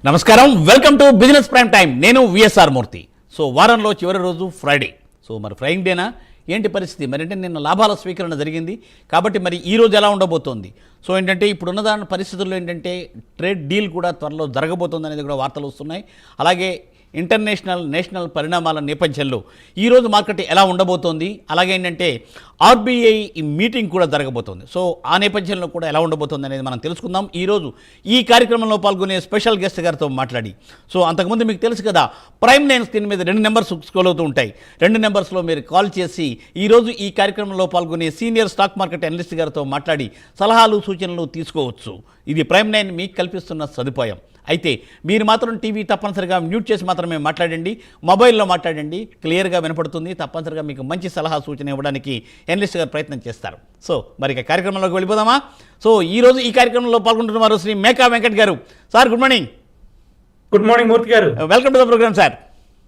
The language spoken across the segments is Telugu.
నమస్కారం, welcome to business prime time. నేను విఎస్ఆర్ మూర్తి. సో వారంలో చివరి రోజు ఫ్రైడే. సో మరి ఫ్రైయింగ్ డేనా ఏంటి పరిస్థితి? మరి అంటే నిన్న లాభాల స్వీకరణ జరిగింది కాబట్టి మరి ఈ రోజు ఎలా ఉండబోతోంది? సో ఏంటంటే ఇప్పుడున్న దాని పరిస్థితుల్లో ఏంటంటే ట్రేడ్ డీల్ కూడా త్వరలో జరగబోతోంది అనేది కూడా వార్తలు వస్తున్నాయి. అలాగే నేషనల్ పరిణామాల నేపథ్యంలో ఈరోజు మార్కెట్ ఎలా ఉండబోతోంది, అలాగే ఏంటంటే ఆర్బీఐ మీటింగ్ కూడా జరగబోతోంది. సో ఆ నేపథ్యంలో కూడా ఎలా ఉండబోతోంది అనేది మనం తెలుసుకుందాం ఈరోజు ఈ కార్యక్రమంలో పాల్గొనే స్పెషల్ గెస్ట్ గారితో మాట్లాడి. సో అంతకుముందు మీకు తెలుసు కదా, ప్రైమ్ లైన్ స్క్రీన్ మీద 2 నెంబర్స్ స్క్రోల్ అవుతూ ఉంటాయి. 2 నెంబర్స్లో మీరు కాల్ చేసి ఈరోజు ఈ కార్యక్రమంలో పాల్గొనే సీనియర్ స్టాక్ మార్కెట్ అనలిస్ట్ గారితో మాట్లాడి సలహాలు సూచనలు తీసుకోవచ్చు. ఇది ప్రైమ్ లైన్ మీకు కల్పిస్తున్న సదుపాయం. అయితే మీరు మాత్రం టీవీ తప్పనిసరిగా మ్యూట్ చేసి మాత్రమే మాట్లాడండి, మొబైల్లో మాట్లాడండి, క్లియర్గా వినపడుతుంది. తప్పనిసరిగా మీకు మంచి సలహా సూచన ఇవ్వడానికి ఎనలిస్ట్ గారు ప్రయత్నం చేస్తారు. సో మరి ఇక కార్యక్రమంలోకి వెళ్ళిపోదామా? సో ఈరోజు ఈ కార్యక్రమంలో పాల్గొంటున్నారు శ్రీ మేకా వెంకట్ గారు. Sir good morning. Good morning Murthy గారు. Welcome to the programme sir.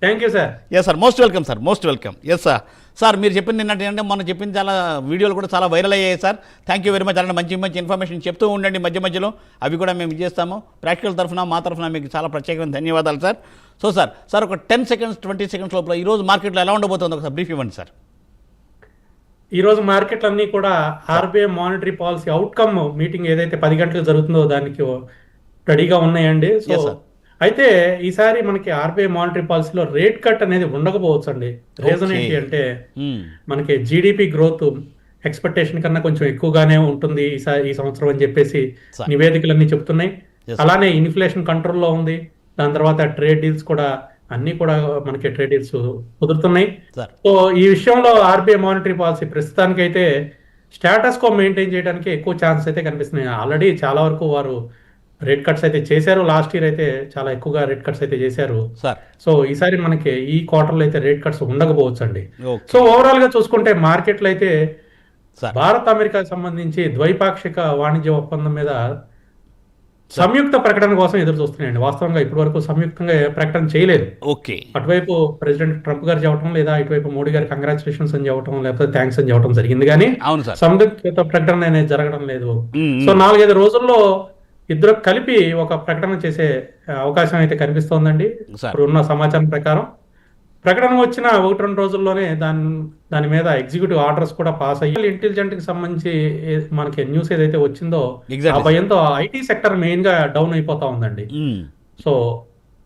Thank you sir. Yes sir, most welcome sir, most welcome. Yes sir. Sir మీరు చెప్పింది ఏంటంటే మనం చెప్పింది చాలా వీడియోలు కూడా చాలా వైరల్ అయ్యాయి sir. Thank you very much. అలాంటి మంచి ఇన్ఫర్మేషన్ చెప్తూ ఉండండి మధ్య మధ్యలో, అవి కూడా మేము చేస్తాము. ప్రాక్టికల్ తరఫున మా తరఫున మీకు చాలా ప్రత్యేకమైన ధన్యవాదాలు సార్. సో సార్ ఒక 10 సెకండ్స్ 20 సెకండ్స్ లోపల ఈరోజు మార్కెట్లో ఎలా ఉండబోతుంది ఒకసారి బ్రీఫ్ ఇవ్వండి సార్. ఈ రోజు మార్కెట్లన్నీ కూడా RBI monetary policy outcome meeting ఏదైతే 10 గంటలకు జరుగుతుందో దానికి రెడీగా ఉన్నాయండి. So Yes, sir. అయితే ఈసారి మనకి ఆర్బీఐ మానిటరీ పాలసీలో రేట్ కట్ అనేది ఉండకపోవచ్చు అండి. రీజన్ ఏంటి అంటే మనకి జీడిపి గ్రోత్ ఎక్స్పెక్టేషన్ కన్నా కొంచెం ఎక్కువగానే ఉంటుంది ఈ సంవత్సరం అని చెప్పేసి Sir. నివేదికలన్నీ చెప్తున్నాయి. Yes, అలానే ఇన్ఫ్లేషన్ కంట్రోల్లో ఉంది. దాని తర్వాత ట్రేడ్ డీల్స్ కూడా అన్ని కూడా మనకి ట్రేడ్ డీల్స్ కుదురుతున్నాయి. సార్ సో ఈ విషయంలో ఆర్బీఐ మానిటరీ పాలసీ ప్రస్తుతానికైతే స్టేటస్ కో మెయింటైన్ చేయడానికి ఎక్కువ ఛాన్సెస్ అయితే కనిపిస్తున్నాయి. ఆల్రెడీ చాలా వరకు వారు రేట్ కట్స్ అయితే చేశారు. లాస్ట్ ఇయర్ అయితే చాలా ఎక్కువగా రేట్ కట్స్ అయితే చేశారు. సార్ సో ఈసారి మనకి ఈ క్వార్టర్లో అయితే రేట్ కట్స్ ఉండకపోవచ్చు అండి. ఓకే సో ఓవరాల్ గా చూసుకుంటే మార్కెట్లో అయితే సార్. భారత్ అమెరికాకి సంబంధించి ద్వైపాక్షిక వాణిజ్య ఒప్పందం మీద సంయుక్త ప్రకటన కోసం ఎదురు చూస్తున్నాయండి. వాస్తవంగా ఇప్పటి వరకు సంయుక్తంగా ప్రకటన చేయలేదు. ఓకే అటువైపు ప్రెసిడెంట్ ట్రంప్ గారు చెప్పడం, లేదా ఇటువైపు మోడీ గారు కంగ్రాచులేషన్స్ అని చెప్పడం, లేకపోతే థ్యాంక్స్ అని చెప్పడం జరిగింది. కానీ అవును సార్. సంయుక్త ప్రకటన అనేది జరగడం లేదు. మ్మ్. సో 4-5 రోజుల్లో ఇద్దరు కలిపి ఒక ప్రకటన చేసే అవకాశం అయితే కనిపిస్తోందండి. సార్. ఇప్పుడు ఉన్న సమాచారం ప్రకారం ప్రకటన వచ్చిన 1-2 రోజుల్లోనే దాని మీద ఎగ్జిక్యూటివ్ ఆర్డర్స్ కూడా పాస్ అయ్యి ఇంటెలిజెంట్ కి సంబంధించి మనకి న్యూస్ ఏదైతే వచ్చిందో Exactly. ఆ భయంతో ఐటీ సెక్టర్ మెయిన్ గా డౌన్ అయిపోతా ఉందండి. సో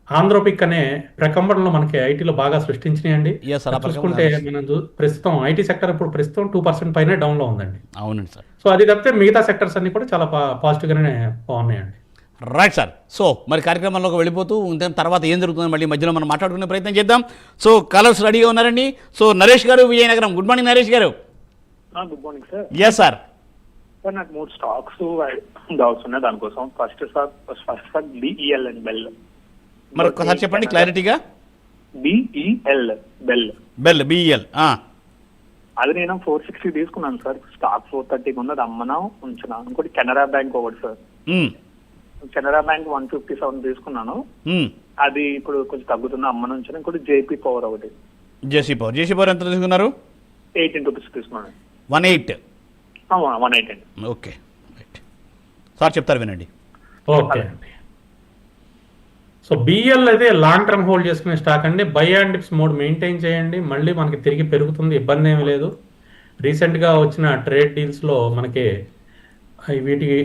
ఆంధ్రోపిక్ అనే ప్రకంపనలో మనకి ఐటీలో బాగా సృష్టించినాయండి. Yes, sir. ఆ చూసుకుంటే మనం ప్రస్తుతం ఐటీ సెక్టర్ ఇప్పుడు ప్రస్తుతం 2% పైన డౌన్ లో ఉందండి. అవునండి సార్. సో అది తప్పితే మిగతా సెక్టర్స్ అన్ని కూడా చాలా పాజిటివ్ గానే బాగున్నాయండి. Right sir. సో మరి కార్యక్రమంలోకి వెళ్ళిపోతూ దాని తర్వాత ఏం జరుగుతుందని మళ్ళీ మధ్యలో మనం మాట్లాడుకునే ప్రయత్నం చేద్దాం. సో కలర్స్ రెడీగా ఉన్నారండి. సో నరేష్ గారు, విజయనగరం. గుడ్ మార్నింగ్ నరేష్ గారు. Good morning sir. Yes sir. Sir నాకు 3 స్టాక్స్ డౌట్స్ ఉన్నాయి దానికోసం. First stock BEL and BEL. మరి ఒకసారి చెప్పండి క్లారిటీగా. BEL BEL BEL. అది నేను 460 తీసుకున్నాను సార్. స్టాక్ 430 ఉన్నది అమ్మనా ఉంచునా. ఇంకోటి కెనరా బ్యాంక్ ఒకటి సార్. కెనరా బ్యాంక్ 157 తీసుకున్నాను. అది ఇప్పుడు కొంచెం తగ్గుతుంది అమ్మను ఉంచాను. ఇంకోటి జేపీ పవర్ ఒకటి. జేసీ పవర్ ఎంత తీసుకున్నారు? 18 రూపీస్ తీసుకున్నాను. 18. 180 అండి. ఓకే రైట్ సార్, చెప్తారు వినండి. ఓకే అండి. సో బిఎల్ అయితే లాంగ్ టర్మ్ హోల్డ్ చేసుకునే స్టాక్ అండి. By and dips mode maintain చేయండి. మళ్ళీ మనకి తిరిగి పెరుగుతుంది, ఇబ్బంది ఏమీ లేదు. రీసెంట్గా వచ్చిన ట్రేడ్ డీల్స్లో మనకి వీటికి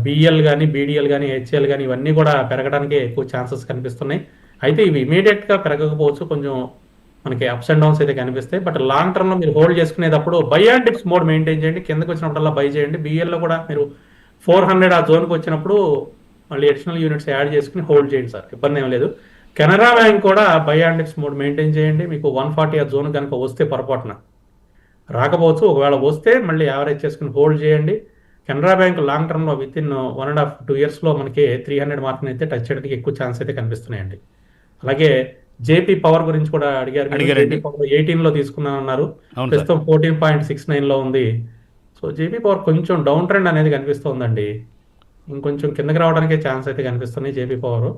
బిఎల్ కానీ బీడిఎల్ కానీ హెచ్ఎల్ కానీ ఇవన్నీ కూడా పెరగడానికి ఎక్కువ ఛాన్సెస్ కనిపిస్తున్నాయి. అయితే ఇవి ఇమీడియట్గా పెరగకపోవచ్చు, కొంచెం మనకి అప్స్ అండ్ డౌన్స్ అయితే కనిపిస్తాయి. బట్ లాంగ్ టర్మ్లో మీరు హోల్డ్ చేసుకునేటప్పుడు by and dips mode maintain చేయండి. కిందకి వచ్చినప్పుడల్లా బై చేయండి. బిఎల్లో కూడా మీరు 400 ఆ జోన్కి వచ్చినప్పుడు మళ్ళీ అడిషనల్ యూనిట్స్ యాడ్ చేసుకుని హోల్డ్ చేయండి సార్, ఇబ్బంది ఏం లేదు. కెనరా బ్యాంక్ కూడా by and dips mode maintain చేయండి. మీకు 140 ఆ జోన్ కనుక వస్తే పొరపాటున రాకపోవచ్చు, ఒకవేళ వస్తే మళ్ళీ యావరేజ్ చేసుకుని హోల్డ్ చేయండి. కెనరా బ్యాంక్ లాంగ్ టర్మ్లో విత్ ఇన్ 1.5-2 ఇయర్స్లో మనకి 300 మార్క్ని అయితే టచ్ చేయడానికి ఎక్కువ ఛాన్స్ అయితే కనిపిస్తున్నాయండి. అలాగే జేపీ పవర్ గురించి కూడా అడిగారు. జేపీ పవర్ 18లో తీసుకున్నానన్నారు, ప్రస్తుతం 14.69లో ఉంది. సో జేపీ పవర్ కొంచెం డౌన్ ట్రెండ్ అనేది కనిపిస్తోందండి. ఇంకొంచెం కిందకి రావడానికే ఛాన్స్ అయితే కనిపిస్తున్నాయి జేపీ పవర్.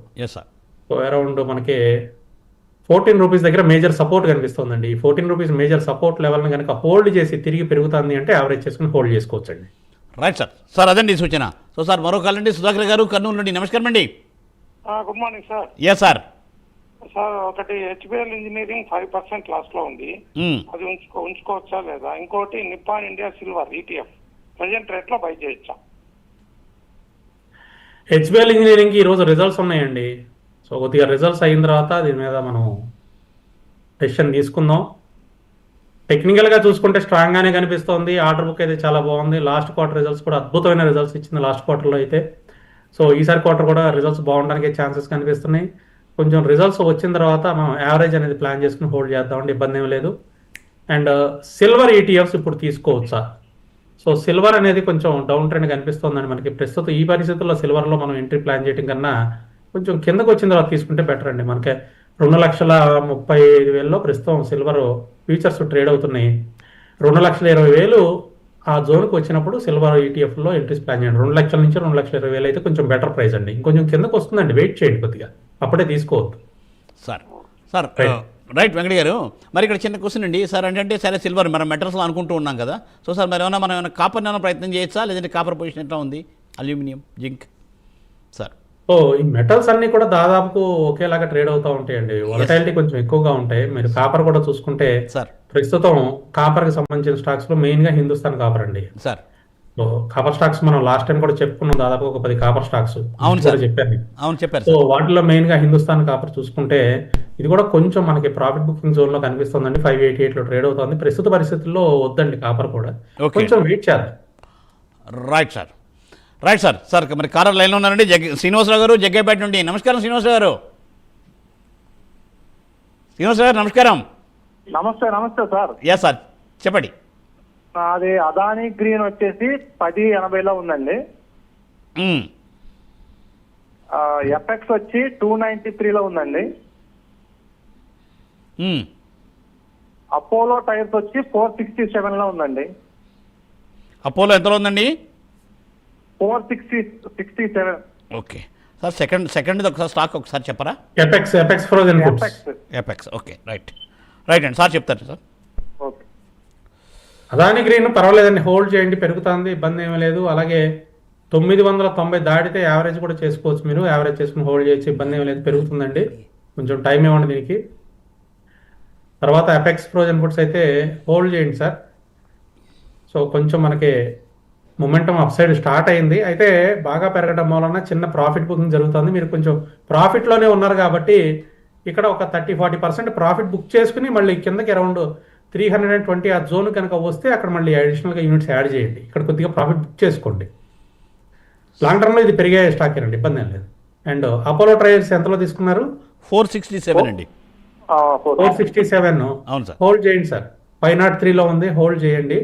సో అరౌండ్ మనకి 14 రూపీస్ దగ్గర మేజర్ సపోర్ట్ కనిపిస్తోందండి. ఈ 14 రూపీస్ మేజర్ సపోర్ట్ లెవెల్ని కనుక హోల్డ్ చేసి తిరిగి పెరుగుతుంది అంటే యావరేజ్ చేసుకుని హోల్డ్ చేసుకోవచ్చండి. Right sir. సార్ అదండి సూచన. సో సార్ మరో కాల్ అండి, సుధాకర్ గారు కర్నూలు నుండి. నమస్కారం అండి. Good morning sir. Yes sir. Sir ఒకటి హెచ్బిఎల్ ఇంజనీరింగ్ 5% లాస్ లో ఉంది, అది ఉంచుకోవచ్చా లేదా? ఇంకోటి Nippon India silver ETF present rate లో బై చేయొచ్చా? హెచ్బిఎల్ ఇంజనీరింగ్కి ఈరోజు రిజల్ట్స్ ఉన్నాయండి. సో కొద్దిగా రిజల్ట్స్ అయిన తర్వాత దీని మీద మనం డెసిషన్ తీసుకుందాం. టెక్నికల్గా చూసుకుంటే స్ట్రాంగ్గానే కనిపిస్తోంది. ఆర్డర్ బుక్ అయితే చాలా బాగుంది. లాస్ట్ క్వార్టర్ రిజల్ట్స్ కూడా అద్భుతమైన రిజల్ట్స్ ఇచ్చింది లాస్ట్ క్వార్టర్లో అయితే. సో ఈసారి క్వార్టర్ కూడా రిజల్ట్స్ బాగుండడానికి ఛాన్సెస్ కనిపిస్తున్నాయి. కొంచెం రిజల్ట్స్ వచ్చిన తర్వాత మనం యావరేజ్ అనేది ప్లాన్ చేసుకుని హోల్డ్ చేద్దామండి, ఇబ్బంది ఏం లేదు. అండ్ సిల్వర్ ETFs ఇప్పుడు తీసుకోవచ్చా? సో సిల్వర్ అనేది కొంచెం డౌన్ ట్రెండ్ కనిపిస్తుందండి మనకి ప్రస్తుతం. ఈ పరిస్థితుల్లో సిల్వర్లో మనం ఎంట్రీ ప్లాన్ చేయడం కన్నా కొంచెం కిందకు వచ్చిన తర్వాత తీసుకుంటే బెటర్ అండి. మనకి 2,35,000 ప్రస్తుతం సిల్వర్ ఫ్యూచర్స్ ట్రేడ్ అవుతున్నాయి. 2,20,000 ఆ జోన్కి వచ్చినప్పుడు సిల్వర్ ETFలో ఎంట్రీస్ ప్లాన్ చేయండి. 2 లక్షల నుంచి 2,20,000 అయితే కొంచెం బెటర్ ప్రైస్ అండి. ఇంకొంచెం కిందకు వస్తుందండి, వెయిట్ చేయండి కొద్దిగా, అప్పుడే తీసుకోవద్దు. సార్ రైట్ వెంకట గారు, మరి ఇక్కడ చిన్న క్వశ్చన్ అండి సార్. అంటే సరే సిల్వర్ మనం మెటల్స్లో అనుకుంటూ ఉన్నాం కదా, సో సార్ మరి మనం ఏమైనా కాపర్ ఏమైనా ప్రయత్నం చేయొచ్చా, లేదంటే కాపర్ పొజిషన్ ఎట్లా ఉంది? Aluminium, zinc sir. సో ఈ మెటల్స్ అన్ని కూడా దాదాపు ఒకేలాగా ట్రేడ్ అవుతూ ఉంటాయండి. వొలటాలిటీ కొంచెం ఎక్కువగా ఉంటాయి. మీరు కాపర్ కూడా చూసుకుంటే సార్ ప్రస్తుతం కాపర్కి సంబంధించిన స్టాక్స్లో మెయిన్గా హిందుస్థాన్ కాపర్ అండి. సార్ కాపర్ స్టాక్స్ మనం లాస్ట్ టైం కూడా చెప్పుకున్నాం, దాదాపు ఒక 10 కాపర్ స్టాక్స్. అవును సార్ చెప్పాను. అవును చెప్పారు. సో వాటిలో మెయిన్ గా హిందుస్థాన్ కాపర్ చూసుకుంటే ఇది కూడా కొంచెం మనకి ప్రాఫిట్ బుకింగ్ జోన్ లో కనిపిస్తుందండి. 588 లో ట్రేడ్ అవుతుంది. ప్రస్తుత పరిస్థితుల్లో వద్దండి కాపర్ కూడా, కొంచెం వెయిట్ చేద్దాం. Right sir. సార్ మరి కారర్ లైన్లో ఉన్నారండి శ్రీనివాసరావు గారు జగ్గైపేట నుండి. నమస్కారం శ్రీనివాసరావు గారు. శ్రీనివాసరావు గారు నమస్కారం. నమస్తే సార్. ఎస్ సార్ చెప్పండి. అది అదానీ గ్రీన్ వచ్చేసి 10.80లో ఉందండి. ఎఫెక్స్ వచ్చి 293లో ఉందండి. అపోలో టైర్స్ వచ్చి 467లో ఉందండి. అపోలో ఎంతలో ఉందండి? 467. Okay sir. సెకండ్ ఒకసారి స్టాక్ ఒకసారి చెప్పరా? Apex frozen foods. Apex. Okay right అండి సార్ చెప్తారు సార్. ఓకే. అదాని గ్రీన్ పర్వాలేదండి, హోల్డ్ చేయండి, పెరుగుతుంది, ఇబ్బంది ఏమీ లేదు. అలాగే 990 దాటితే యావరేజ్ కూడా చేసుకోవచ్చు. మీరు యావరేజ్ చేసుకుని హోల్డ్ చేయొచ్చు, ఇబ్బంది ఏమీ లేదు, పెరుగుతుందండి. కొంచెం టైం ఇవ్వండి దీనికి. తర్వాత ఎపెక్స్ ఫ్రోజన్ ఫుడ్స్ అయితే హోల్డ్ చేయండి సార్. సో కొంచెం మనకి మొమెంటం అప్ సైడ్ స్టార్ట్ అయింది, అయితే బాగా పెరగడం వలన చిన్న ప్రాఫిట్ బుకింగ్ జరుగుతుంది. మీరు కొంచెం ప్రాఫిట్లోనే ఉన్నారు కాబట్టి ఇక్కడ ఒక 30-40% ప్రాఫిట్ బుక్ చేసుకుని మళ్ళీ కిందకి అరౌండ్ 320 ఆ జోన్ కనుక వస్తే అక్కడ మళ్ళీ అడిషనల్గా యూనిట్స్ యాడ్ చేయండి. ఇక్కడ కొద్దిగా ప్రాఫిట్ బుక్ చేసుకోండి. లాంగ్ టర్మ్లో ఇది పెరిగే స్టాక్ అండి, ఇబ్బంది ఏం లేదు. అండ్ అపోలో ట్రయల్స్ ఎంతలో తీసుకున్నారు? 467 అండి. 467. అవును సార్. హోల్డ్ చేయండి సార్. 503లో ఉంది, హోల్డ్ చేయండి.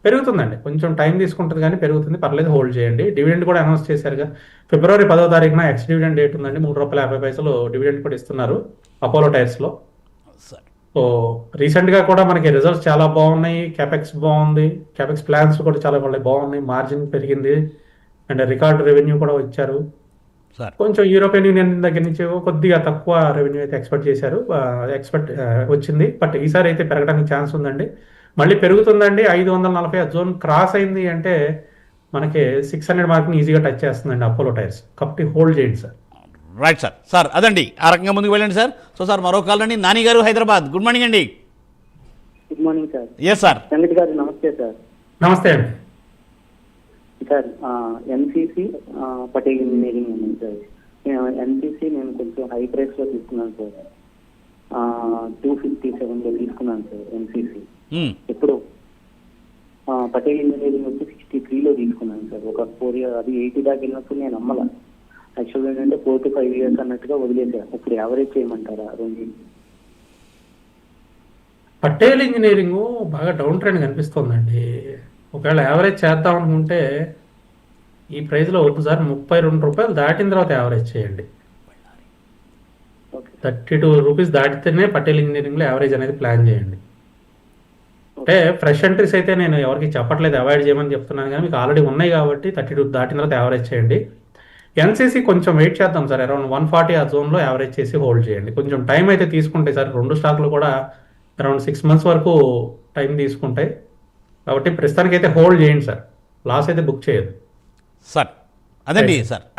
పెరుగుతుందండి, కొంచెం టైం తీసుకుంటుంది కానీ పెరుగుతుంది, పర్లేదు, హోల్డ్ చేయండి. డివిడెండ్ కూడా అనౌన్స్ చేశారుగా, ఫిబ్రవరి 10వ తారీఖున ఎక్స్ డివిడెండ్ డేట్ ఉందండి. ₹3.50 డివిడెండ్ కూడా ఇస్తున్నారు అపోలో టైర్స్లో. సో రీసెంట్గా కూడా మనకి రిజల్ట్స్ చాలా బాగున్నాయి. క్యాపెక్స్ బాగుంది, క్యాపెక్స్ ప్లాన్స్ కూడా చాలా బాగున్నాయి, మార్జిన్ పెరిగింది, అండ్ రికార్డ్ రెవెన్యూ కూడా వచ్చారు. కొంచెం యూరోపియన్ యూనియన్ దగ్గర నుంచి కొద్దిగా తక్కువ రెవెన్యూ అయితే ఎక్స్పెక్ట్ వచ్చింది, బట్ ఈసారి అయితే పెరగడానికి ఛాన్స్ ఉందండి. మళ్ళీ పెరుగుతుందండి. 540 జోన్ క్రాస్ అయింది అంటే మనకి 600 మార్క్ని ఈజీగా టచ్ చేస్తుందండి అపోలో టైర్స్, కాబట్టి హోల్డ్ చేయండి సార్. రైట్ సార్ అదండి, ఆ రకంగా ముందుకు వెళ్ళండి సార్. సో సార్ మరో కాల్ అండి, నాని గారు హైదరాబాద్. గుడ్ మార్నింగ్ అండి. Good morning sir. Yes sir. Sangeet గారు నమస్తే సార్. నమస్తే అండి సార్. ఎన్సీసీ పటేల్ ఇంజనీరింగ్ ఉంది సార్. ఎన్సీసీ నేను కొంచెం హై ప్రైస్లో తీసుకున్నాను సార్. 257లో తీసుకున్నాను సార్ ఎన్సీసీ. ఇప్పుడు పటేల్ ఇంజనీరింగ్ వచ్చి 63లో తీసుకున్నాను సార్. ఒక 4 years అది 80 దాకా వెళ్ళినప్పుడు నేను అమ్మలా. యాక్చువల్గా ఏంటంటే 4 to 5 years అన్నట్టుగా వదిలేసాను. ఇప్పుడు యావరేజ్ చేయమంటారా రెండు? పటేల్ ఇంజనీరింగ్ బాగా డౌన్ ట్రెండ్ కనిపిస్తుందండి. ఒకవేళ యావరేజ్ చేద్దాం అనుకుంటే ఈ ప్రైస్లో వద్దు సార్. ₹32 దాటిన తర్వాత యావరేజ్ చేయండి. 32 రూపీస్ దాటితేనే పటేల్ ఇంజనీరింగ్లో యావరేజ్ అనేది ప్లాన్ చేయండి. అంటే ఫ్రెష్ ఎంట్రీస్ అయితే నేను ఎవరికి చెప్పట్లేదు, అవాయిడ్ చేయమని చెప్తున్నాను, కానీ మీకు ఆల్రెడీ ఉన్నాయి కాబట్టి 32 దాటిన తర్వాత యావరేజ్ చేయండి. ఎన్సీసీ కొంచెం వెయిట్ చేద్దాం సార్. అరౌండ్ 140 ఆ జోన్లో యావరేజ్ చేసి హోల్డ్ చేయండి. కొంచెం టైం అయితే తీసుకుంటాయి సార్. 2 స్టాక్లు కూడా అరౌండ్ 6 months వరకు టైం తీసుకుంటాయి, కాబట్టి ప్రస్తుతానికి అయితే హోల్డ్ చేయండి సార్. లాస్ అయితే బుక్ చేయదు సార్.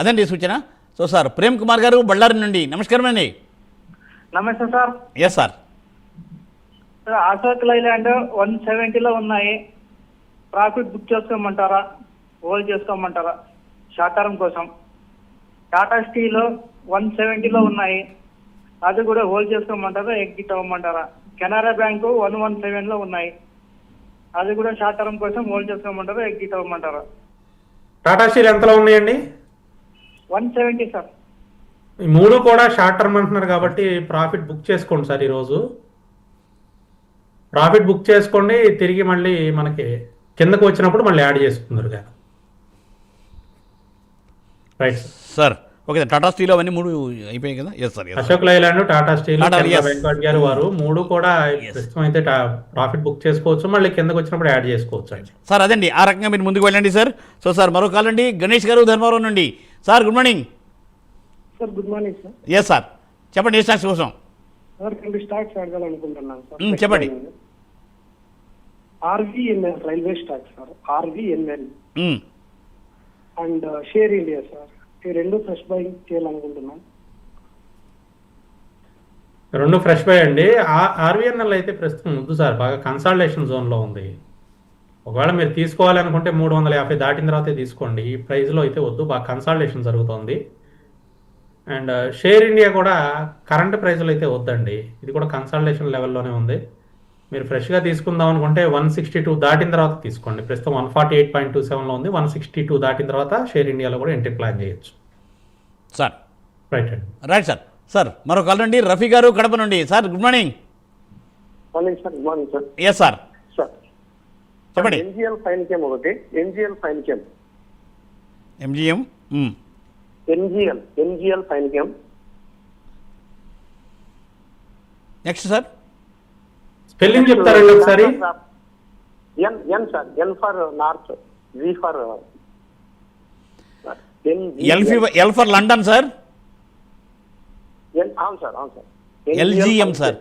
అదండి సూచన. సో సార్ ప్రేమ్ కుమార్ గారు బళ్ళారి నుండి నమస్కారం అండి. నమస్తే sir. Yes sir. Ashok Leyland 170లో ఉన్నాయి. ప్రాఫిట్ బుక్ చేసుకోమంటారా, హోల్డ్ చేసుకోమంటారా షార్ట్ టర్మ్ కోసం? టాటా స్టీల్ 170లో ఉన్నాయి, అది కూడా హోల్డ్ చేసుకోమంటారా, ఎగ్జిట్ అవ్వమంటారా? కెనరా బ్యాంకు 117లో ఉన్నాయి, అది కూడా షార్ట్ టర్మ్ కోసం హోల్డ్ చేసుకోమంటారా, ఎగ్జిట్ అవ్వమంటారా? టాటా స్టీల్ ఎంతలో ఉన్నాయండి? 170 సార్. ఈ మూడు కూడా షార్ట్ టర్మ్ అంటున్నారు కాబట్టి ప్రాఫిట్ బుక్ చేసుకోండి సార్. ఈరోజు ప్రాఫిట్ బుక్ చేసుకోండి, తిరిగి మళ్ళీ మనకి కిందకు వచ్చినప్పుడు మళ్ళీ యాడ్ చేసుకుందరు కానీ. Right sir. Okay sir. Tata steel అవన్నీ 3 అయిపోయాయి కదా? Yes sir. Ashok Leyland, Tata steel, yes. Venkat గారు వారు మూడు కూడా ప్రస్తుతం అయితే ప్రాఫిట్ బుక్ చేసుకోవచ్చు, మళ్ళీ కిందకు వచ్చినప్పుడు యాడ్ చేసుకోవచ్చు అండి. సార్ అదండి, ఆ రకంగా మీరు ముందుకు వెళ్ళండి సార్. సో సార్ మరో కాల్ అండి, గణేష్ గారు ధర్మవరం నుండి. Sir good morning. Sir good morning sir. Yes sir, చెప్పండి ఏ స్టాక్స్ కోసం? సార్ 2 స్టాక్స్ అడగాలనుకుంటున్నాను సార్. చెప్పండి. RVNL railway stock sir, RVNL hmm. And share India sir, ఈ రెండు ఫ్రెష్ బయింగ్ చేయాలనుకుంటున్నాను. రెండు ఫ్రెష్ బై అండి. ఆర్వీఎన్ఎల్ అయితే ప్రస్తుతం వద్దు సార్, బాగా కన్సాలిడేషన్ జోన్లో ఉంది. ఒకవేళ మీరు తీసుకోవాలనుకుంటే 350 దాటిన తర్వాతే తీసుకోండి. ఈ ప్రైస్లో అయితే వద్దు, బాగా కన్సాలిడేషన్ జరుగుతోంది. అండ్ షేర్ ఇండియా కూడా కరెంట్ ప్రైస్లో అయితే వద్దండి, ఇది కూడా కన్సాలిడేషన్ లెవెల్లోనే ఉంది. మీరు ఫ్రెష్గా తీసుకుందాం అనుకుంటే 162 దాటిన తర్వాత తీసుకోండి. ప్రస్తుతం 148.27లో ఉంది. 162 దాటిన తర్వాత షేర్ ఇండియాలో కూడా ఎంట్రీ ప్లాన్ చేయొచ్చు సార్. రైట్ అండి. Right sir. సార్ మరో కాల్ అండి, రఫీ గారు కడప నుండి. Sir good morning. Morning sir. Good morning sir. Yes sir, sir చెప్పండి. ఎన్జిఎల్ ఫైన్ కేమ్ ఒకటి, NGL fine chem, MGM. NGL fine chem. Next sir. Spelling చెప్తారండి ఒకసారి? N sir, N for north, G for L for London sir. అవును సార్, అవును sir. LGM sir.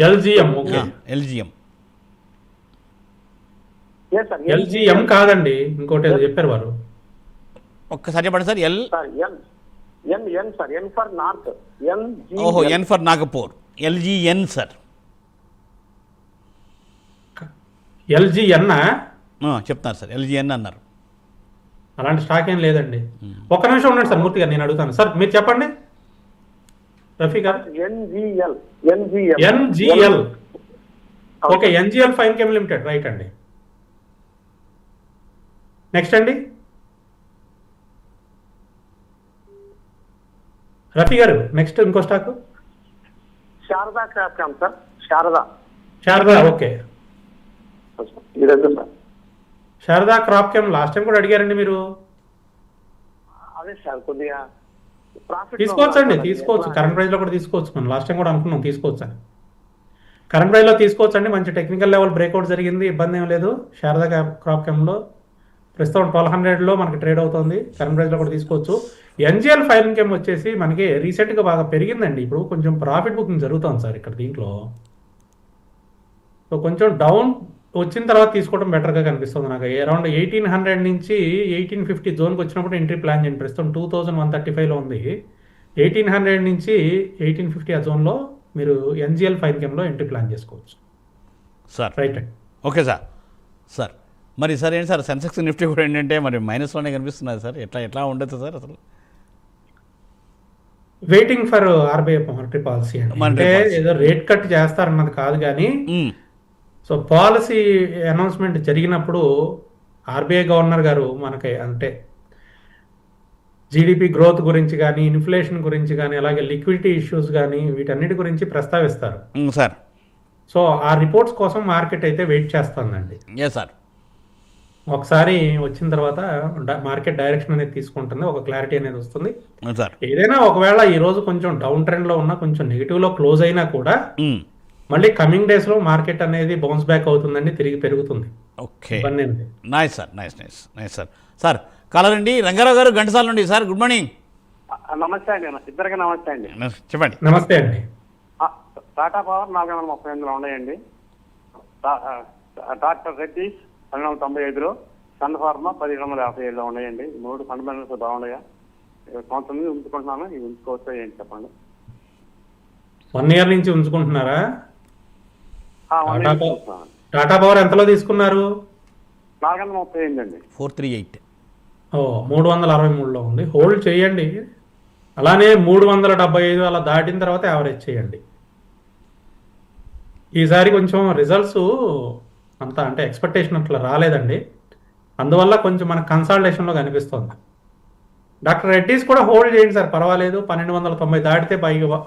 LGM. Okay, LGM. LGM కాదండి, ఇంకోటి ఏదో చెప్పారు వారు. ఒక్కసారి చెప్పండి సార్. Sir N sir, N for north, ఓహో, N for Nagpur, LGN sir. LGN చెప్తున్నారు సార్, ఎల్జిఎన్ అన్నారు. అలాంటి స్టాక్ ఏం లేదండి. ఒక్క నిమిషం ఉండండి సార్, మూర్తి గారు నేను అడుగుతాను. సార్ మీరు చెప్పండి. రఫీ గారు. NGL. Okay, NGL fine chem limited. Right అండి. నెక్స్ట్ అండి రఫీ గారు. నెక్స్ట్ ఇంకో stock Sharada crop chem sir, Sharada. Okay, ఇదంతా sir. Sharada crop chem last time కూడా అడిగారండి మీరు. అదే సార్ కొద్దిగా ప్రాఫిట్ తీసుకోవచ్చు అండి, తీసుకోవచ్చు. కరెంట్ ప్రైస్లో కూడా తీసుకోవచ్చు. మనం లాస్ట్ టైం కూడా అనుకున్నాం తీసుకోవచ్చు అని. కరెంట్ ప్రైస్లో తీసుకోవచ్చు అండి. మంచి టెక్నికల్ లెవెల్ బ్రేక్అవుట్ జరిగింది, ఇబ్బంది ఏం లేదు. శారదా క్రాప్ కేమ్లో ప్రస్తుతం 1200లో మనకి ట్రేడ్ అవుతుంది. కరెంట్ ప్రైస్లో కూడా తీసుకోవచ్చు. ఎన్జిఎల్ ఫైన్ కేమ్ వచ్చేసి మనకి రీసెంట్గా బాగా పెరిగిందండి. ఇప్పుడు కొంచెం ప్రాఫిట్ బుకింగ్ జరుగుతుంది సార్ ఇక్కడ దీంట్లో. సో కొంచెం డౌన్ వచ్చిన తర్వాత తీసుకోవడం బెటర్గా కనిపిస్తుంది నాకు. అరౌండ్ 1800 నుంచి 1850 జోన్కి వచ్చినప్పుడు ఎంట్రీ ప్లాన్ చేయండి. ప్రస్తుతం 2135లో ఉంది. 1800 నుంచి 1850 ఆ జోన్లో మీరు ఎన్జిఎల్ ఫైన్ కేమ్లో ఎంట్రీ ప్లాన్ చేసుకోవచ్చు సార్. రైట్ అండి. Okay sir. సార్ మరి సార్ ఏంటి సార్, సెన్సెక్స్ నిఫ్టీ కూడా ఏంటంటే మరి మైనస్లోనే కనిపిస్తున్నారు సార్. ఎట్లా ఉండదు సార్ అసలు? Waiting for RBI monetary policy అండి. అంటే ఏదో రేట్ కట్ చేస్తారన్నది కాదు కానీ, సో పాలసీ అనౌన్స్మెంట్ జరిగినప్పుడు ఆర్బీఐ గవర్నర్ గారు మనకి అంటే జీడిపి గ్రోత్ గురించి కానీ, ఇన్ఫ్లేషన్ గురించి కానీ, అలాగే లిక్విడిటీ ఇష్యూస్ కానీ వీటన్నిటి గురించి ప్రస్తావిస్తారు సార్. సో ఆ రిపోర్ట్స్ కోసం మార్కెట్ అయితే వెయిట్ చేస్తుందండి. సార్. ఒకసారి వచ్చిన తర్వాత మార్కెట్ డైరెక్షన్ అనేది తీసుకుంటుంది, ఒక క్లారిటీ అనేది వస్తుంది సార్. ఏదైనా ఒకవేళ ఈ రోజు కొంచెం డౌన్ ట్రెండ్లో ఉన్నా, కొంచెం నెగిటివ్లో క్లోజ్ అయినా కూడా మళ్ళీ కమింగ్ డేస్లో మార్కెట్ అనేది బౌన్స్ బ్యాక్ అవుతుందండి, తిరిగి పెరుగుతుంది. Okay, nice sir. Nice sir. Sir caller అండి, రంగారావు గారు ఘంటసాల నుండి. Sir good morning. నమస్తే అండి, ఇద్దరికి నమస్తే అండి. చెప్పండి. నమస్తే అండి. టాటా పవర్ 438లో ఉన్నాయండి. డాక్టర్ రెడ్డి 1295లో, సన్ ఫార్మా 1757లో ఉన్నాయండి. 3 ఫండమెంటల్స్ బాగున్నాయా? సంవత్సరం నుంచి ఉంచుకుంటున్నాను, ఇవి ఉంచుకోవచ్చా ఏంటి చెప్పండి. 1 year నుంచి ఉంచుకుంటున్నారా? One Tata power Tata power ఎంతలో తీసుకున్నారు? 438 అండి. 438. 363లో ఉంది. హోల్డ్ చేయండి. అలానే 375 అలా దాటిన తర్వాత యావరేజ్ చేయండి. ఈసారి కొంచెం రిజల్ట్స్ అంత అంటే ఎక్స్పెక్టేషన్ అట్లా రాలేదండి, అందువల్ల కొంచెం మన కన్సాలిడేషన్లో కనిపిస్తుంది. డాక్టర్ రెడ్డీస్ కూడా హోల్డ్ చేయండి సార్, పర్వాలేదు. 1290 దాటితే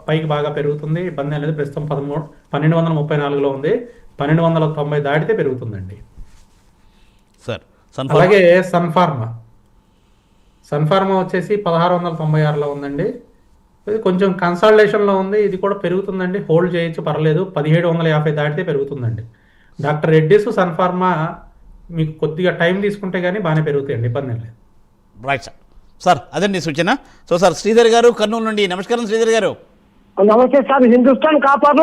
పైకి బాగా పెరుగుతుంది, ఇబ్బంది అనేది. ప్రస్తుతం 1234లో ఉంది, 1290 దాటితే పెరుగుతుందండి. సార్ అలాగే సన్ఫార్మా వచ్చేసి 1696లో ఉందండి. ఇది కొంచెం కన్సాలిడేషన్లో ఉంది, ఇది కూడా పెరుగుతుందండి. హోల్డ్ చేయొచ్చు, పర్లేదు. 1750 దాటితే పెరుగుతుందండి. డాక్టర్ రెడ్డీస్, సన్ఫార్మా మీకు కొద్దిగా టైం తీసుకుంటే కానీ బాగానే పెరుగుతాయండి, ఇబ్బంది ఏం లేదు. Right sir. సార్ అదండి సూచన. సో సార్ శ్రీధర్ గారు కర్నూలు నుండి. నమస్కారం శ్రీధర్ గారు. నమస్తే sir. Hindustan copper,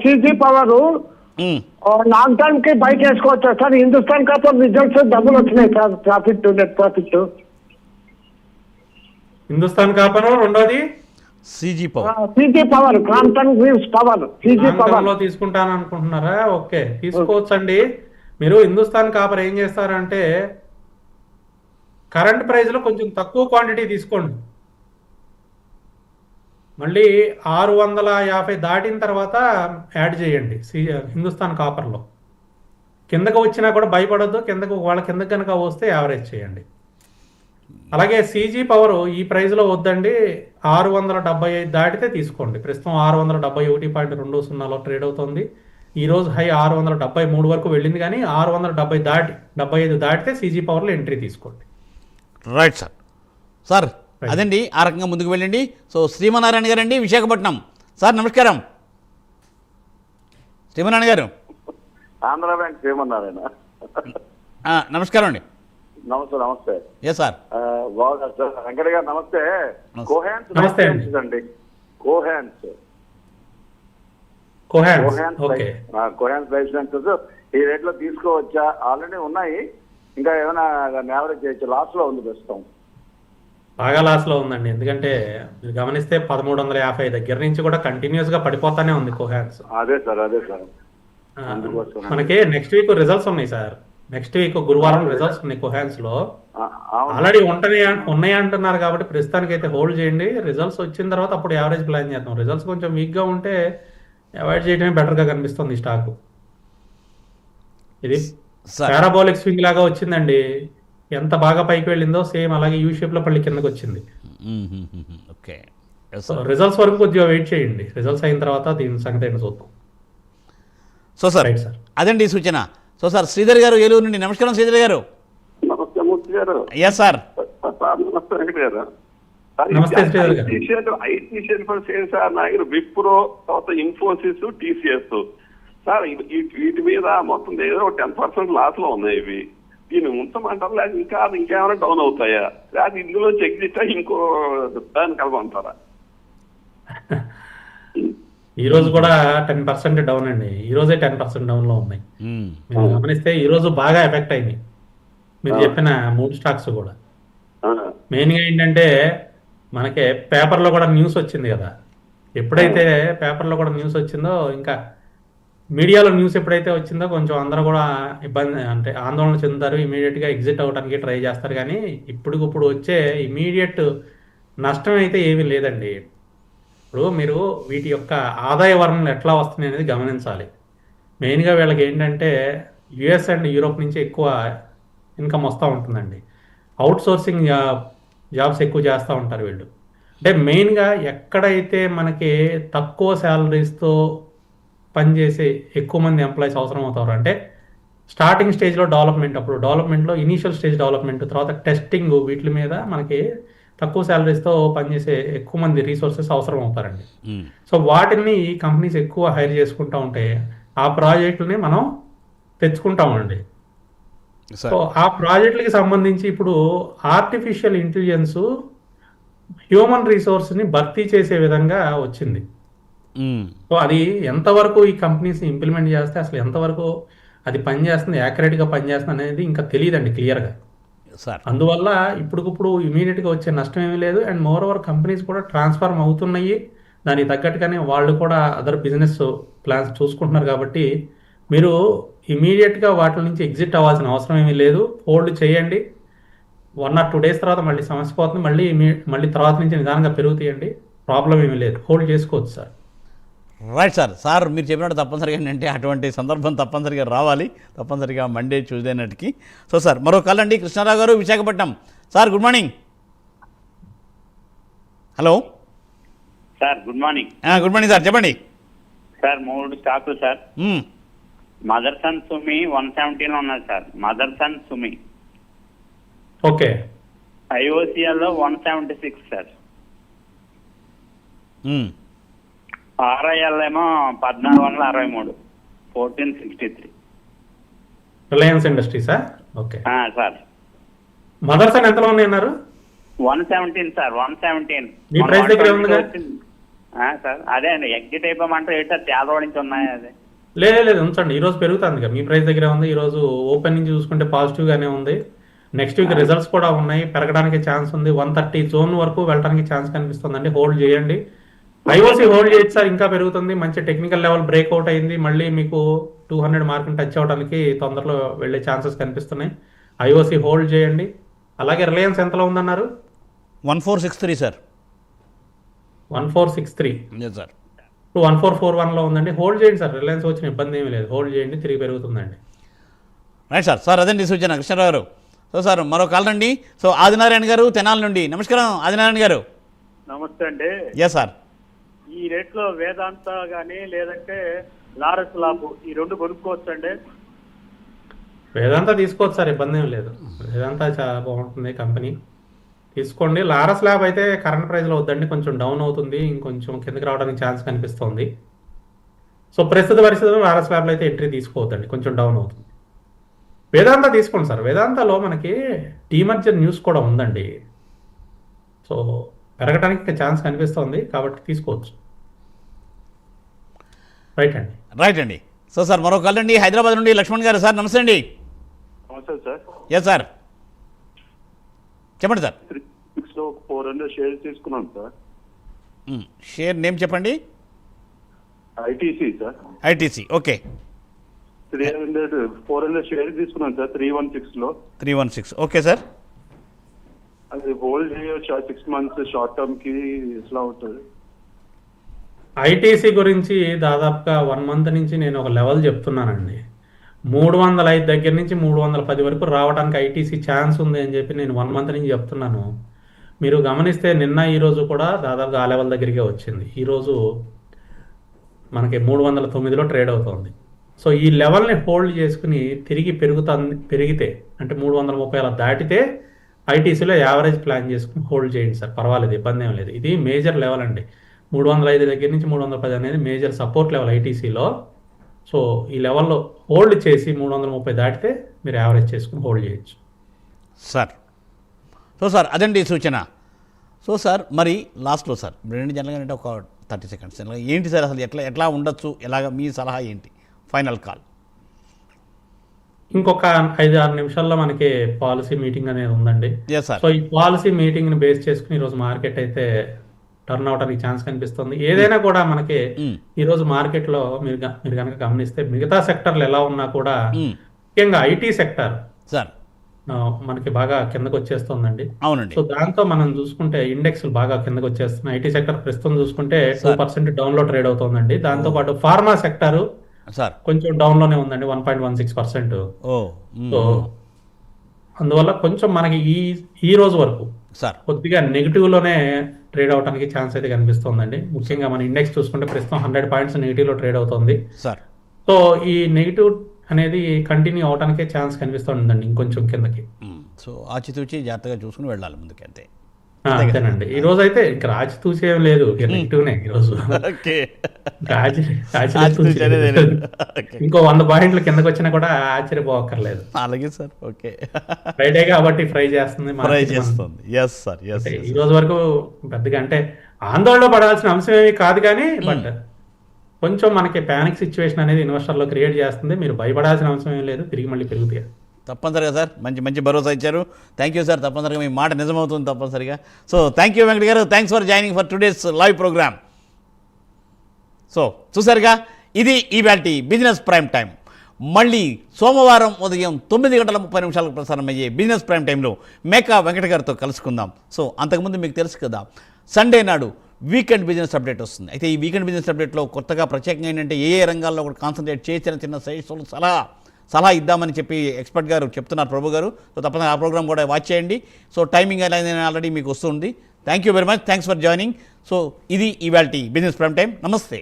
సిజీ power long term కి బై చేసుకోవచ్చా సార్? హిందుస్థాన్ కాపర్ రిజల్ట్స్ డబ్బులు వచ్చినాయి sir, net profit. Hindustan copper, రెండోది సిజీ power. సిజీ power, Crompton Greaves power, సిజీ power లో తీసుకుంటాను అనుకుంటున్నారా? ఓకే, తీసుకోవచ్చండి. మీరు హిందుస్థాన్ కాపర్ ఏం చేస్తారంటే కరెంట్ ప్రైస్ లో కొంచెం తక్కువ క్వాంటిటీ తీసుకోండి. మళ్ళీ 650 దాటిన తర్వాత యాడ్ చేయండి హిందుస్థాన్ కాపర్లో. కిందకు వచ్చినా కూడా భయపడద్దు, కిందకు కనుక వస్తే యావరేజ్ చేయండి. అలాగే సీజీ పవర్ ఈ ప్రైస్లో వద్దండి, 675 దాటితే తీసుకోండి. ప్రస్తుతం 671.20లో ట్రేడ్ అవుతుంది. ఈరోజు హై 673 వరకు వెళ్ళింది, కానీ 675 దాటితే సీజీ పవర్లో ఎంట్రీ తీసుకోండి. Right sir. సార్ అదండి, ఆ రకంగా ముందుకు వెళ్ళండి. సో శ్రీమనారాయణ గారు అండి, విశాఖపట్నం. సార్ నమస్కారం. శ్రీమనారాయణ గారు. ఆంధ్ర బ్యాంక్ శ్రీమన్నారాయణ. నమస్కారం అండి. నమస్తే. ఏ సార్. బాగున్నారు సార్. వెంకట గారు నమస్తే. కోహాన్స్ నమస్తే అండి. కోహాన్స్ లైఫ్ సైన్సెస్ ఈ రేట్ లో తీసుకోవచ్చా? ఆల్రెడీ ఉన్నాయి, ఇంకా ఏమైనా యావరేజ్ చేయొచ్చు? లాస్ లో ఉంది ప్రస్తుతం. బాగా లాస్లో ఉందండి, ఎందుకంటే మీరు గమనిస్తే 1350 దగ్గర నుంచి కూడా కంటిన్యూస్ గా పడిపోతానే ఉంది కోహాన్స్. అదే సార్. మనకి నెక్స్ట్ వీక్ రిజల్ట్స్ ఉన్నాయి సార్. నెక్స్ట్ వీక్ గురువారం రిజల్ట్స్ ఉన్నాయి కోహాన్స్ లో. ఆల్రెడీ ఉన్నాయి అంటున్నారు కాబట్టి ప్రస్తుతానికి అయితే హోల్డ్ చేయండి. రిజల్ట్స్ వచ్చిన తర్వాత అప్పుడు యావరేజ్ ప్లాన్ చేద్దాం. రిజల్ట్స్ కొంచెం వీక్ గా ఉంటే అవాయిడ్ చేయడమే బెటర్ గా కనిపిస్తుంది ఈ స్టాక్. ఇది పారాబోలిక్ స్వింగ్ లాగా వచ్చిందండి, ఎంత బాగా పైకి వెళ్ళిందో సేమ్ అలాగే యూ షేప్ లో పల్లి కిందకి వచ్చింది. ఓకే, రిజల్ట్స్ వరకు కొద్దిగా వెయిట్ చేయండి. రిజల్ట్స్ అయిన తర్వాత దీని సంగతి ఏంటో చూద్దాం. సో సార్ అదండి సూచన. సో సార్ శ్రీధర్ గారు ఏలూరు నుండి. నమస్కారం శ్రీధర్ గారు. నమస్తే మూర్తి గారు. Yes sir. నమస్తే వెంకట గారు. నమస్తే శ్రీధర్ గారు. IT share for sale sir నా దగ్గర విప్రో, తర్వాత ఇన్ఫోసిస్, టీసీఎస్ సార్. వీటి మీద మొత్తం ఏదో 10% లాస్ లో ఉన్నాయి. ఇవి దీన్ని ఉంచమంటారా, లేదా ఇంకేమైనా డౌన్ అవుతాయా, లేదా ఇందులో చెక్ చేస్తా ఇంకో దాన్ని కలపమంటారా? ఈ రోజు కూడా 10% డౌన్ అండి. ఈ రోజే 10% డౌన్ లో ఉన్నాయి. మీరు గమనిస్తే ఈ రోజు బాగా ఎఫెక్ట్ అయింది మీరు చెప్పిన 3 స్టాక్స్ కూడా. మెయిన్ గా ఏంటంటే మనకి పేపర్లో కూడా న్యూస్ వచ్చింది కదా. ఎప్పుడైతే పేపర్లో కూడా న్యూస్ వచ్చిందో, ఇంకా మీడియాలో న్యూస్ ఎప్పుడైతే వచ్చిందో కొంచెం అందరూ కూడా ఇబ్బంది అంటే ఆందోళన చెందుతారు, ఇమీడియట్గా ఎగ్జిట్ అవ్వడానికి ట్రై చేస్తారు. కానీ ఇప్పుడు వచ్చే ఇమీడియట్ నష్టం అయితే ఏమీ లేదండి. ఇప్పుడు మీరు వీటి యొక్క ఆదాయ వనరులు ఎట్లా వస్తున్నాయి అనేది గమనించాలి. మెయిన్గా వీళ్ళకి ఏంటంటే యుఎస్ అండ్ యూరోప్ నుంచి ఎక్కువ ఇన్కమ్ వస్తూ ఉంటుందండి. అవుట్ సోర్సింగ్ జాబ్స్ ఎక్కువ చేస్తూ ఉంటారు వీళ్ళు. అంటే మెయిన్గా ఎక్కడైతే మనకి తక్కువ శాలరీస్తో పనిచేసే ఎక్కువ మంది ఎంప్లాయీస్ అవసరం అవుతారు అంటే స్టార్టింగ్ స్టేజ్లో డెవలప్మెంట్, అప్పుడు డెవలప్మెంట్లో ఇనీషియల్ స్టేజ్ డెవలప్మెంట్, తర్వాత టెస్టింగ్, వీటి మీద మనకి తక్కువ శాలరీస్తో పనిచేసే ఎక్కువ మంది రీసోర్సెస్ అవసరం అవుతారండి. సో వాటిని ఈ కంపెనీస్ ఎక్కువ హైర్ చేసుకుంటూ ఉంటే ఆ ప్రాజెక్టులని మనం తెచ్చుకుంటామండి. సో ఆ ప్రాజెక్టులకి సంబంధించి ఇప్పుడు ఆర్టిఫిషియల్ ఇంటెలిజెన్స్ హ్యూమన్ రిసోర్స్ని భర్తీ చేసే విధంగా వచ్చింది. సో అది ఎంతవరకు ఈ కంపెనీస్ ఇంప్లిమెంట్ చేస్తే అసలు ఎంతవరకు అది పనిచేస్తుంది, యాక్యురేట్గా పనిచేస్తుంది అనేది ఇంకా తెలియదండి క్లియర్గా. సార్ అందువల్ల ఇప్పటికిప్పుడు ఇమీడియట్గా వచ్చే నష్టం ఏమీ లేదు. అండ్ మోర్ ఓవర్ కంపెనీస్ కూడా ట్రాన్స్ఫార్మ్ అవుతున్నాయి, దానికి తగ్గట్టుగానే వాళ్ళు కూడా అదర్ బిజినెస్ ప్లాన్స్ చూసుకుంటున్నారు. కాబట్టి మీరు ఇమీడియట్గా వాటి నుంచి ఎగ్జిట్ అవ్వాల్సిన అవసరం ఏమీ లేదు. హోల్డ్ చేయండి, 1 or 2 days తర్వాత మళ్ళీ సమస్య పోతుంది, మళ్ళీ తర్వాత నుంచి నిదానంగా పెరుగుతాయండి, ప్రాబ్లం ఏమీ లేదు, హోల్డ్ చేసుకోవచ్చు సార్. Right sir. సార్ మీరు చెప్పినట్టు తప్పనిసరిగా ఏంటంటే అటువంటి సందర్భం తప్పనిసరిగా రావాలి, తప్పనిసరిగా మండే ట్యూస్డే నాటికి. సో సార్ మరో కాల్ అండి, కృష్ణారావు గారు Visakhapatnam. Sir good morning. Hello sir good morning. Good morning sir, చెప్పండి సార్ 3 స్టాకులు సార్. మదర్సన్ సుమి 170 ఉన్నది sir. Motherson Sumi. Okay. IOCL లో 176 సార్. ఆర్ఐఎల్ ఏమో 1463, 1463. రిలయన్స్ ఇండస్ట్రీసా? Okay sir. మదర్సన్ ఎంతలో ఉన్నాయి అన్నారు? 117 సార్, 117. మీ ప్రైస్ దగ్గర ఉందిగా సార్. అదే అండి, ఎగ్జిట్ అయిపోమంటే ఏంటో చాలా రోజుల నుంచి ఉన్నాయి. అదే లేదు ఉంచండి, ఈ రోజు పెరుగుతుంది. మీ ప్రైస్ దగ్గర ఉంది. ఈ రోజు ఓపెన్ నుంచి చూసుకుంటే పాజిటివ్ గానే ఉంది. నెక్స్ట్ వీక్ రిజల్ట్స్ కూడా ఉన్నాయి, పెరగడానికి ఛాన్స్ ఉంది. 130 జోన్ వరకు వెళ్ళడానికి ఛాన్స్ కనిపిస్తుందండి, హోల్డ్ చేయండి. ఐఓసి హోల్డ్ చేయొచ్చు సార్, ఇంకా పెరుగుతుంది. మంచి టెక్నికల్ లెవెల్ బ్రేక్అవుట్ అయింది, మళ్ళీ మీకు 200 మార్క్ టచ్ అవడానికి తొందరలో వెళ్ళే ఛాన్సెస్ కనిపిస్తున్నాయి. ఐఓసి హోల్డ్ చేయండి. అలాగే రిలయన్స్ ఎంతలో ఉందన్నారు? 1463 సార్. 1463 సార్. 1441లో ఉందండి, హోల్డ్ చేయండి సార్. రిలయన్స్ వచ్చిన ఇబ్బంది ఏమీ లేదు, హోల్డ్ చేయండి, తిరిగి పెరుగుతుందండి. Right sir. సార్ అదండి సూచన కృష్ణారావు గారు. సో సార్ మరో కాల్ రండి. సో ఆదినారాయణ గారు తెనాలి నుండి. నమస్కారం ఆదినారాయణ గారు. నమస్తే అండి. Yes sir. ఈ రేట్లో వేదాంత కానీ లేదంటే లారస్ లాబ్ ఈ 2 కొనుక్కోవచ్చు అండి? వేదాంత తీసుకోవచ్చు సార్, ఇబ్బంది ఏం లేదు. వేదాంత చాలా బాగుంటుంది కంపెనీ, తీసుకోండి. లారస్ ల్యాబ్ అయితే కరెంట్ ప్రైస్లో వద్దండి, కొంచెం డౌన్ అవుతుంది, ఇంకొంచెం కిందకి రావడానికి ఛాన్స్ కనిపిస్తుంది. సో ప్రస్తుత పరిస్థితుల్లో లారస్ ల్యాబ్లో అయితే ఎంట్రీ తీసుకోవద్దండి, కొంచెం డౌన్ అవుతుంది. వేదాంత తీసుకోండి సార్. వేదాంతలో మనకి డీమర్జర్ న్యూస్ కూడా ఉందండి, సో పెరగడానికి ఛాన్స్ కనిపిస్తుంది, కాబట్టి తీసుకోవచ్చు. రైట్ అండి. సో సార్ మరో కాల్ అండి, హైదరాబాద్ నుండి లక్ష్మణ్ గారు. సార్ నమస్తే అండి. నమస్తే సార్. ఎస్ సార్, చెప్పండి సార్. 6లో 400 షేర్స్ తీసుకున్నాను సార్. షేర్ నేమ్ చెప్పండి. ITC sir. ITC. Okay. 400 shares తీసుకున్నాను సార్ 316లో. 316. Okay sir. అది హోల్డ్ చేయొచ్చు 6 months షార్ట్ టర్మ్ కి ఎట్లా అవుతుంది? ఐటీసీ గురించి దాదాపుగా 1 month నుంచి నేను ఒక లెవెల్ చెప్తున్నానండి. 305 దగ్గర నుంచి 310 వరకు రావడానికి ఐటీసీ ఛాన్స్ ఉంది అని చెప్పి నేను 1 month నుంచి చెప్తున్నాను. మీరు గమనిస్తే నిన్న ఈరోజు కూడా దాదాపుగా ఆ లెవెల్ దగ్గరికే వచ్చింది. ఈరోజు మనకి 309లో ట్రేడ్ అవుతుంది. సో ఈ లెవెల్ని హోల్డ్ చేసుకుని తిరిగి పెరిగితే అంటే 330 అలా దాటితే ఐటీసీలో యావరేజ్ ప్లాన్ చేసుకుని హోల్డ్ చేయండి సార్, పర్వాలేదు, ఇబ్బంది ఏం లేదు. ఇది మేజర్ లెవెల్ అండి. 305 దగ్గర నుంచి 310 అనేది మేజర్ సపోర్ట్ లెవెల్ ఐటీసీలో. సో ఈ లెవెల్లో హోల్డ్ చేసి 330 దాటితే మీరు యావరేజ్ చేసుకుని హోల్డ్ చేయొచ్చు సార్. సో సార్ అదండి సూచన. సో సార్ మరి లాస్ట్లో సార్ రెండు జనరల్గా అంటే ఒక 30 seconds ఏంటి సార్ అసలు ఎట్లా ఉండొచ్చు, ఎలాగ మీ సలహా ఏంటి? Final call. ఇంకొక 5-6 నిమిషాల్లో మనకి పాలసీ మీటింగ్ అనేది ఉందండి. Yes sir. సో ఈ పాలసీ మీటింగ్ని బేస్ చేసుకుని ఈరోజు మార్కెట్ అయితే టర్న్ అవడానికి ఛాన్స్ కనిపిస్తుంది. ఏదైనా కూడా మనకి ఈరోజు మార్కెట్లో మీరు కనుక గమనిస్తే మిగతా సెక్టర్లు ఎలా ఉన్నా కూడా ముఖ్యంగా ఐటీ సెక్టర్ సార్ మనకి బాగా కిందకు వచ్చేస్తుందండి. అవునండి. సో దాంతో మనం చూసుకుంటే ఇండెక్స్ బాగా కిందకు వచ్చేస్తున్నాయి. ఐటీ సెక్టర్ ప్రస్తుతం చూసుకుంటే 2% డౌన్ లో ట్రేడ్ అవుతుందండి. దాంతో పాటు ఫార్మా సెక్టర్ సార్ కొంచెం డౌన్ లోనే ఉందండి, 1.16%. సో అందువల్ల కొంచెం మనకి ఈ రోజు వరకు సార్ కొద్దిగా నెగిటివ్ లోనే ట్రేడ్ అవడానికి ఛాన్స్ అయితే కనిపిస్తుందండి. ముఖ్యంగా మన ఇండెక్స్ చూసుకుంటే ప్రస్తుతం 100 points నెగిటివ్ లో ట్రేడ్ అవుతుంది సార్. సో ఈ నెగిటివ్ అనేది కంటిన్యూ అవడానికే ఛాన్స్ కనిపిస్తుందండి ఇంకొంచెం కిందకి. సో ఆచితూచి జాగ్రత్తగా చూసుకుని వెళ్ళాలి ముందుకి. అంతే అంతేనండి. ఈ రోజు అయితే ఇంకా ఆచితూచి ఏం లేదు, నెగిటివ్నే ఈ రోజు. ఇంకో 100 points కిందకి వచ్చినా కూడా ఆశ్చర్యపోవక్కర్లేదు. అలాగే సార్. ఓకే. ఫ్రైడే కాబట్టి ఫ్రై చేస్తుంది. Yes sir. ఎస్. ఈ రోజు వరకు పెద్దగా అంటే ఆందోళన పడాల్సిన అంశం ఏమీ కాదు, కానీ బట్ కొంచెం మనకి ప్యానిక్ సిచ్యువేషన్ అనేది ఇన్వెస్టర్లో క్రియేట్ చేస్తుంది. మీరు భయపడాల్సిన అవసరం ఏం లేదు, తిరిగి మళ్ళీ పెరుగుతాయి. తప్పనిసరిగా సార్ మంచి మంచి భరోసా ఇచ్చారు. Thank you sir. తప్పనిసరిగా మీ మాట నిజమవుతుంది తప్పనిసరిగా. సో థ్యాంక్ యూ వెంకట గారు. Thanks for joining for today's live programme. So చూసారుగా, ఇది ఈవాల్టి బిజినెస్ ప్రైమ్ టైం. మళ్ళీ సోమవారం ఉదయం 9:30 ప్రసారం అయ్యే బిజినెస్ ప్రైమ్ టైంలో మేకా వెంకట గారితో కలుసుకుందాం. సో అంతకుముందు మీకు తెలుసు కదా, సండే నాడు వీకెండ్ బిజినెస్ అప్డేట్ వస్తుంది. అయితే ఈ వీకెండ్ బిజినెస్ అప్డేట్లో కొత్తగా ప్రత్యేకంగా ఏంటంటే ఏ రంగాల్లో కూడా కాన్సన్ట్రేట్ చేసిన చిన్న సజెషన్లు సలహా ఇద్దామని చెప్పి ఎక్స్పర్ట్ గారు చెప్తున్నారు, ప్రభు గారు. సో తప్పకుండా ఆ ప్రోగ్రామ్ కూడా వాచ్ చేయండి. సో టైమింగ్ అనేది ఆల్రెడీ మీకు వస్తుంది. Thank you very much. Thanks for joining. So ఇది ఇవాల్టి బిజినెస్ ప్రైమ్ టైం. నమస్తే.